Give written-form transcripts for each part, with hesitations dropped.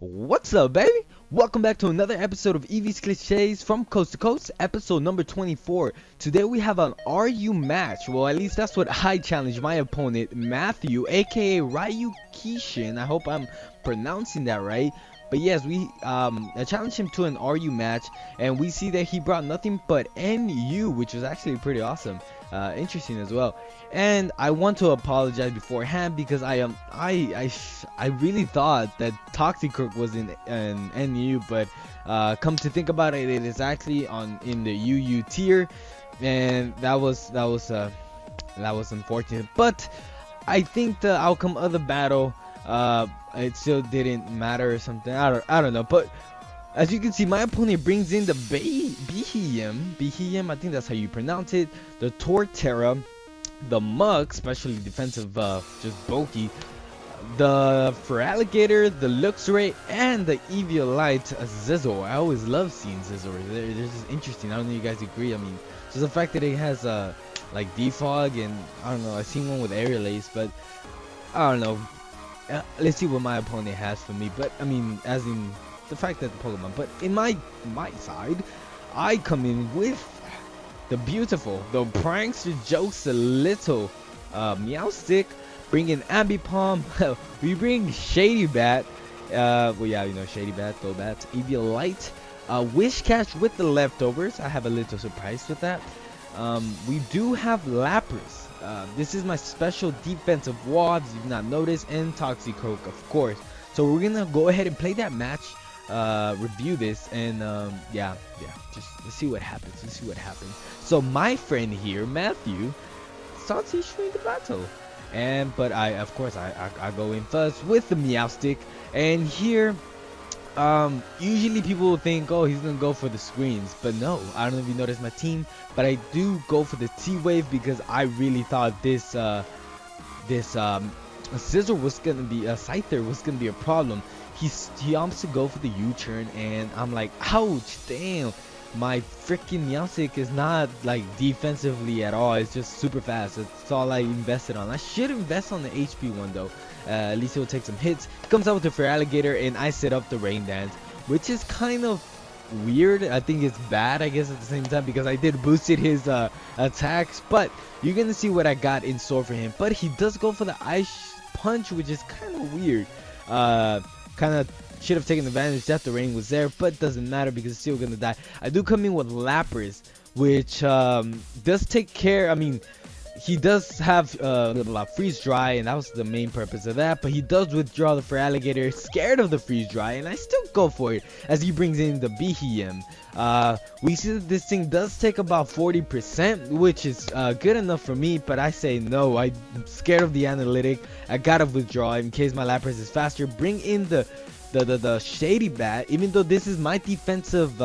What's up, baby? Welcome back to another episode of Eevee's Clichés from Coast to Coast, episode number 24. Today we have an RU match. Well, at least that's what I challenged my opponent, Matthew, aka Ryu Kishin. I hope I'm pronouncing that right. But yes, I challenged him to an RU match, and we see that he brought nothing but NU, which was actually pretty awesome. Interesting as well. And I want to apologize beforehand because I really thought that Toxicroak was in NU, but come to think about it, it is actually in the UU tier, and that was unfortunate. But I think the outcome of the battle, it still didn't matter or something. I don't know, but as you can see, my opponent brings in the Behem, I think that's how you pronounce it, the Torterra, the Mug, especially defensive, just bulky, the Feraligatr, the Luxray, and the Eviolite Scizor. I always love seeing Scizor. They're just interesting. I don't know if you guys agree. I mean, just the fact that it has like Defog, and I don't know, I've seen one with Aerial Ace, but I don't know. Let's see what my opponent has for me. But I mean, as in the fact that the Pokemon, but in my side, I come in with the beautiful, the prankster jokes a little Meowstic, bring in Ambipom, we bring Shady Bat, well yeah, you know, Shady Bat, Golbat, Eviolite, Wishcash with the leftovers. I have a little surprise with that. We do have Lapras. This is my special defensive wall, if you've not noticed, and Toxicroak, of course. So we're gonna go ahead and play that match, review this, and yeah, just let's see what happens. So my friend here, Matthew, starts issuing the battle, but of course I go in first with the Meowstic, and here usually people will think, oh, he's gonna go for the screens, but no, I don't know if you noticed my team, but I do go for the T-Wave because I really thought this Scizor was gonna be Scyther was gonna be a problem. He opts to go for the U-turn, and I'm like, ouch, damn, my freaking Meowstic is not like defensively at all. It's just super fast. That's all I invested on. I should invest on the HP one though. At least it will take some hits. He comes out with the Feraligatr, and I set up the Rain Dance, which is kind of weird. I think it's bad, I guess, at the same time, because I did boosted his attacks, but you're gonna see what I got in store for him. But he does go for the Ice Punch, which is kind of weird. Kind of should have taken advantage that the rain was there, but doesn't matter because it's still gonna die. I do come in with Lapras, which does take care. I mean, he does have freeze dry, and that was the main purpose of that, but he does withdraw the Feraligatr, scared of the freeze dry, and I still go for it as he brings in the Behem. We see that this thing does take about 40%, which is good enough for me, but I say no. I'm scared of the analytic. I gotta withdraw in case my Lapras is faster. Bring in the Shady Bat. Even though this is my defensive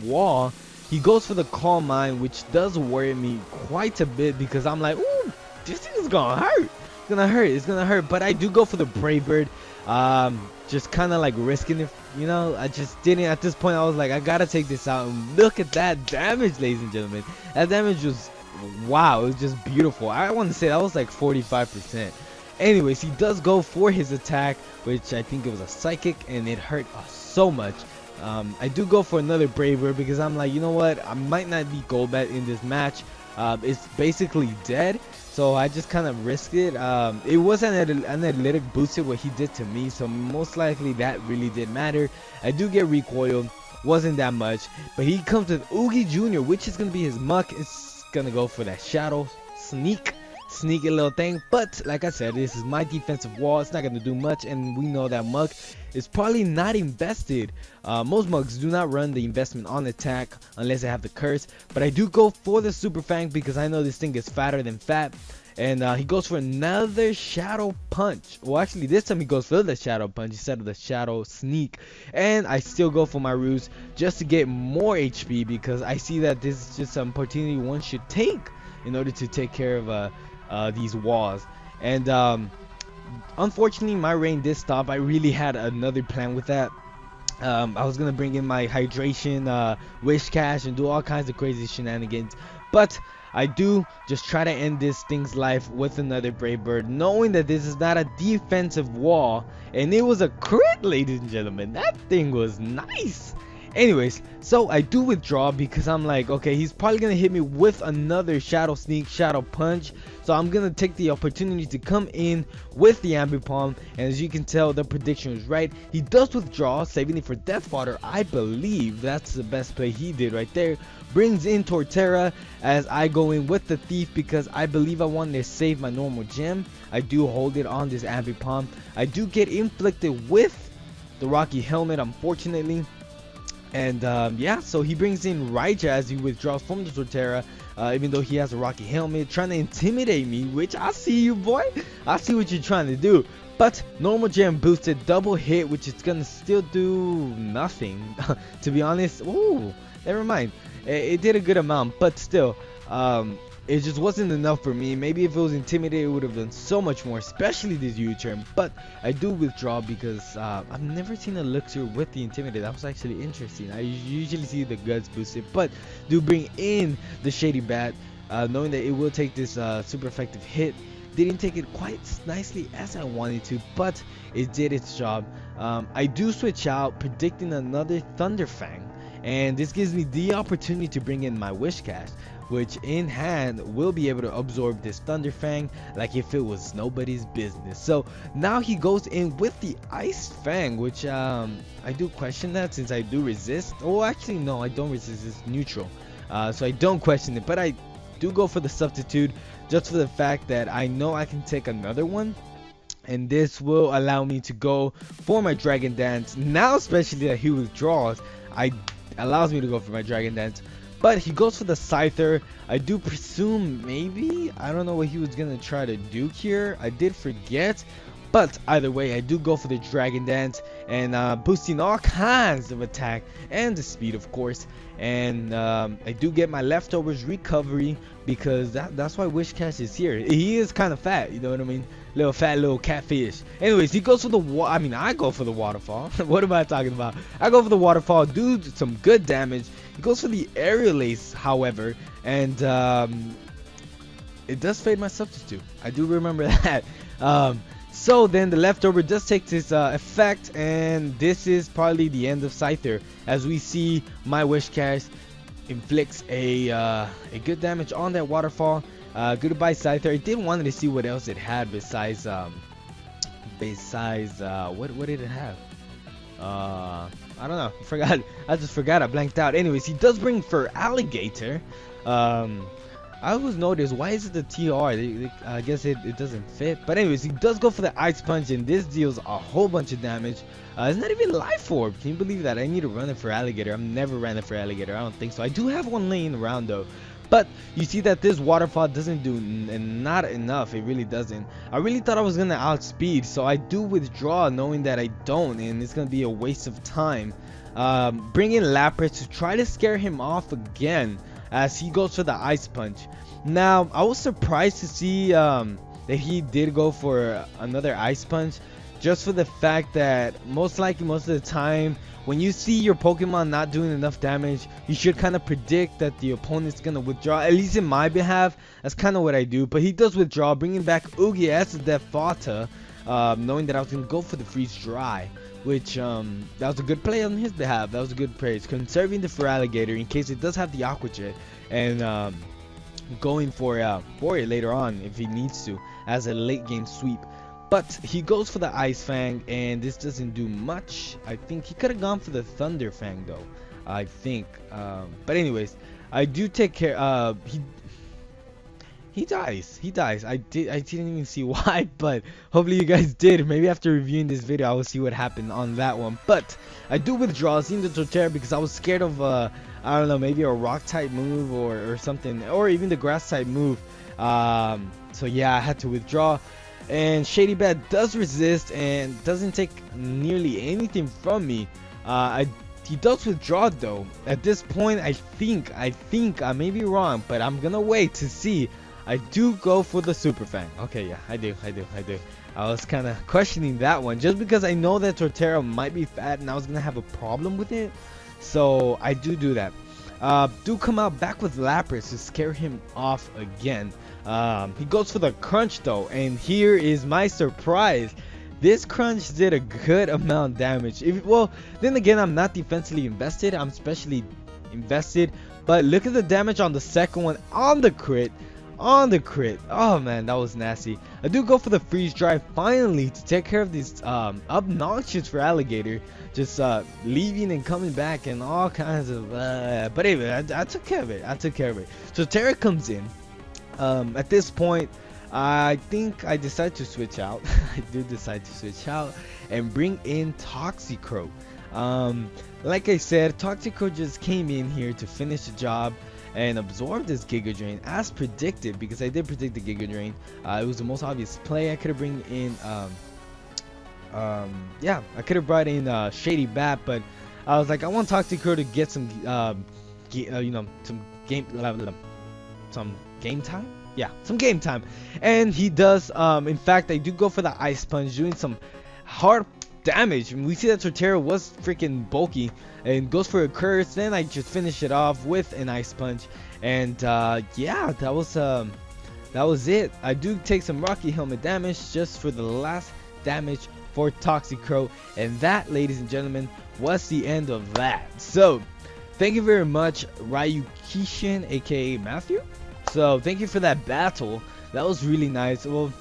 wall, he goes for the Calm Mind, which does worry me quite a bit because I'm like, ooh, this thing is gonna hurt. It's gonna hurt. But I do go for the Brave Bird. Just kind of like risking it, you know. I just didn't. At this point, I was like, I gotta take this out. And look at that damage, ladies and gentlemen. That damage was, wow, it was just beautiful. I want to say that was like 45%. Anyways, he does go for his attack, which I think it was a Psychic, and it hurt so much. I do go for another Braver because I'm like, you know what, I might not be Golbat in this match. It's basically dead, so I just kind of risked it. It was an analytic boosted what he did to me, so most likely that really did matter. I do get recoil, wasn't that much, but he comes with Oogie Jr., which is gonna be his Muck. It's gonna go for that Shadow sneaky little thing, but like I said, this is my defensive wall. It's not gonna do much, and we know that Mug is probably not invested. Most Mugs do not run the investment on attack unless they have the curse, but I do go for the Super Fang because I know this thing is fatter than fat. And he goes for another Shadow Punch. Well, actually this time he goes for the Shadow Punch instead of the Shadow Sneak, and I still go for my ruse just to get more HP because I see that this is just an opportunity one should take in order to take care of these walls. And unfortunately my rain did stop. I really had another plan with that. I was gonna bring in my hydration, Wishcash, and do all kinds of crazy shenanigans, but I do just try to end this thing's life with another Brave Bird, knowing that this is not a defensive wall, and it was a crit, ladies and gentlemen. That thing was nice. Anyways, so I do withdraw because I'm like, okay, he's probably gonna hit me with another Shadow Sneak, Shadow Punch, so I'm gonna take the opportunity to come in with the Ambipom, and as you can tell, the prediction was right. He does withdraw, saving it for Death Fodder. I believe that's the best play he did right there. Brings in Torterra as I go in with the Thief because I believe I wanted to save my normal gem. I do hold it on this Ambipom. I do get inflicted with the Rocky Helmet, unfortunately. And yeah, so he brings in Raija as he withdraws from the Torterra, even though he has a Rocky Helmet, trying to intimidate me, which I see you, boy. I see what you're trying to do. But normal gem boosted, double hit, which is gonna still do nothing, to be honest. Ooh, never mind. It did a good amount, but still, it just wasn't enough for me. Maybe if it was intimidated, it would have done so much more, especially this U-turn. But I do withdraw because I've never seen Elixir with the intimidate. That was actually interesting. I usually see the guts boosted, but do bring in the Shady Bat, knowing that it will take this super effective hit. Didn't take it quite nicely as I wanted to, but it did its job. I do switch out, predicting another Thunderfang, and this gives me the opportunity to bring in my Wish Cache, which in hand will be able to absorb this Thunderfang like if it was nobody's business. So now he goes in with the Ice Fang, which I do question that since I do resist. Oh, actually no, I don't resist, it's neutral, so I don't question it, but I do go for the substitute just for the fact that I know I can take another one, and this will allow me to go for my Dragon Dance. Now especially that he withdraws, allows me to go for my Dragon Dance. But he goes for the Scyther. I do presume maybe, I don't know what he was gonna try to do here. I did forget, but either way, I do go for the Dragon Dance and boosting all kinds of attack and the speed, of course. And I do get my leftovers recovery because that's why Wish Cache is here. He is kind of fat, you know what I mean? Little fat little catfish. Anyways, he goes for the I go for the waterfall. What am I talking about? I go for the waterfall, do some good damage. He goes for the aerial ace, however, and it does fade my substitute. I do remember that. So then the leftover does take this effect, and this is probably the end of Scyther, as we see my Wish Cache inflicts a good damage on that waterfall. Goodbye Scyther. I did wanted to see what else it had besides what did it have? I don't know. I forgot. I just forgot. I blanked out. Anyways, he does bring for Alligator. I always notice, why is it the TR? I guess it doesn't fit. But anyways, he does go for the Ice Punch, and this deals a whole bunch of damage. It's not even Life Orb. Can you believe that? I need to run it for Alligator. I've never ran it for Alligator. I don't think so. I do have one laying around though. But you see that this waterfall doesn't do not enough. It really doesn't. I really thought I was gonna outspeed, so I do withdraw knowing that I don't, and it's gonna be a waste of time. Bring in Lapras to try to scare him off again as he goes for the Ice Punch. Now I was surprised to see that he did go for another Ice Punch, just for the fact that most likely most of the time when you see your Pokemon not doing enough damage, you should kind of predict that the opponent's gonna withdraw. At least in my behalf, that's kind of what I do. But he does withdraw, bringing back Oogie as the Death Fodder, knowing that I was gonna go for the Freeze Dry, which that was a good play on his behalf. That was a good play. It's conserving the Feraligatr in case it does have the Aqua Jet, and going for it later on if he needs to as a late game sweep. But he goes for the Ice Fang, and this doesn't do much. I think he could have gone for the Thunder Fang though, I think. But anyways, I do take care. He dies. I didn't even see why, but hopefully you guys did. Maybe after reviewing this video I will see what happened on that one. But I do withdraw, seeing the Torterra, because I was scared of I don't know, maybe a rock type move or something, or even the grass type move. So yeah, I had to withdraw. And Shady Bat does resist and doesn't take nearly anything from me. He does withdraw though. At this point, I think I may be wrong, but I'm gonna wait to see. I do go for the Super Fang. Okay, yeah, I do. I was kind of questioning that one just because I know that Torterra might be fat and I was gonna have a problem with it. So I do that. do come out back with Lapras to scare him off again. He goes for the crunch though, and here is my surprise. This crunch did a good amount of damage. Well, then again, I'm not defensively invested. I'm especially invested. But look at the damage on the second one on the crit. Oh man, that was nasty. I do go for the freeze drive finally to take care of this obnoxious for alligator, just leaving and coming back and all kinds of but anyway, I took care of it. So Terra comes in. At this point, I think I decide to switch out. I do decide to switch out and bring in Toxicroak. Like I said, Toxicroak just came in here to finish the job and absorb this Giga Drain as predicted, because I did predict the Giga Drain. It was the most obvious play. I could have bring in yeah, I could have brought in Shady Bat, but I was like, I want Toxicroak to get some you know, some game time. Yeah, some game time. And he does. In fact, I do go for the Ice Punch, doing some hard damage. I mean, we see that Torterra was freaking bulky and goes for a curse. Then I just finish it off with an Ice Punch. And yeah, that was it. I do take some Rocky Helmet damage just for the last damage for Toxicroak. And that, ladies and gentlemen, was the end of that. So, thank you very much, Ryukishin, aka Matthew. So thank you for that battle. That was really nice. Well,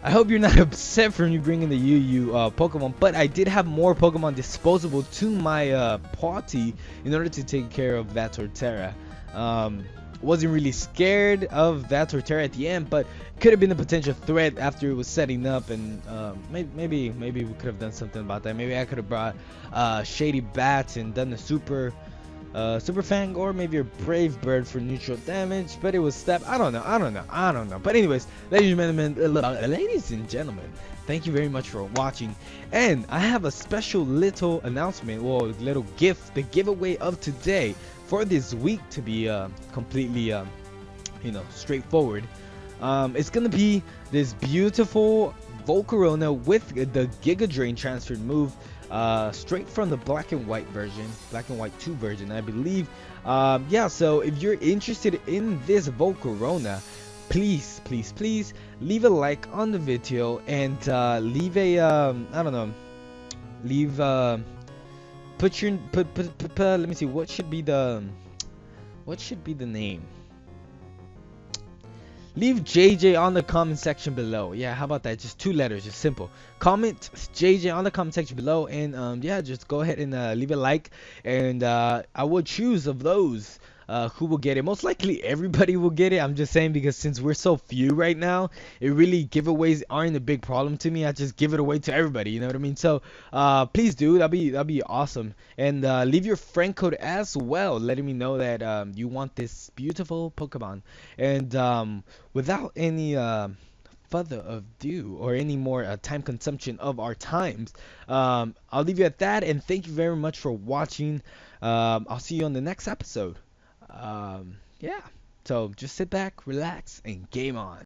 I hope you're not upset for me bringing the UU Pokemon, but I did have more Pokemon disposable to my party in order to take care of that Torterra. Wasn't really scared of that Torterra at the end, but could have been a potential threat after it was setting up, and maybe we could have done something about that. Maybe I could have brought Shady Bats and done the Super Fang, or maybe a Brave Bird for neutral damage, but it was step. I don't know. But anyways, ladies and gentlemen, thank you very much for watching, and I have a special little announcement, well, little gift, the giveaway of today for this week to be completely you know, straightforward. It's gonna be this beautiful Volcarona with the Giga Drain transferred move, straight from the Black and White version, Black and White 2 version, I believe. Yeah, so if you're interested in this Volcarona, please leave a like on the video and leave a I don't know, leave put let me see, what should be the name. Leave JJ on the comment section below. Yeah, how about that? Just 2 letters, just simple. Comment JJ on the comment section below, and yeah, just go ahead and leave a like, and I will choose of those who will get it. Most likely everybody will get it. I'm just saying, because since we're so few right now, it really, giveaways aren't a big problem to me. I just give it away to everybody, you know what I mean? So please do, that'd be awesome. And leave your friend code as well, letting me know that you want this beautiful Pokemon. And without any further ado or any more time consumption of our times, I'll leave you at that, and thank you very much for watching. I'll see you on the next episode. Yeah, so just sit back, relax, and game on.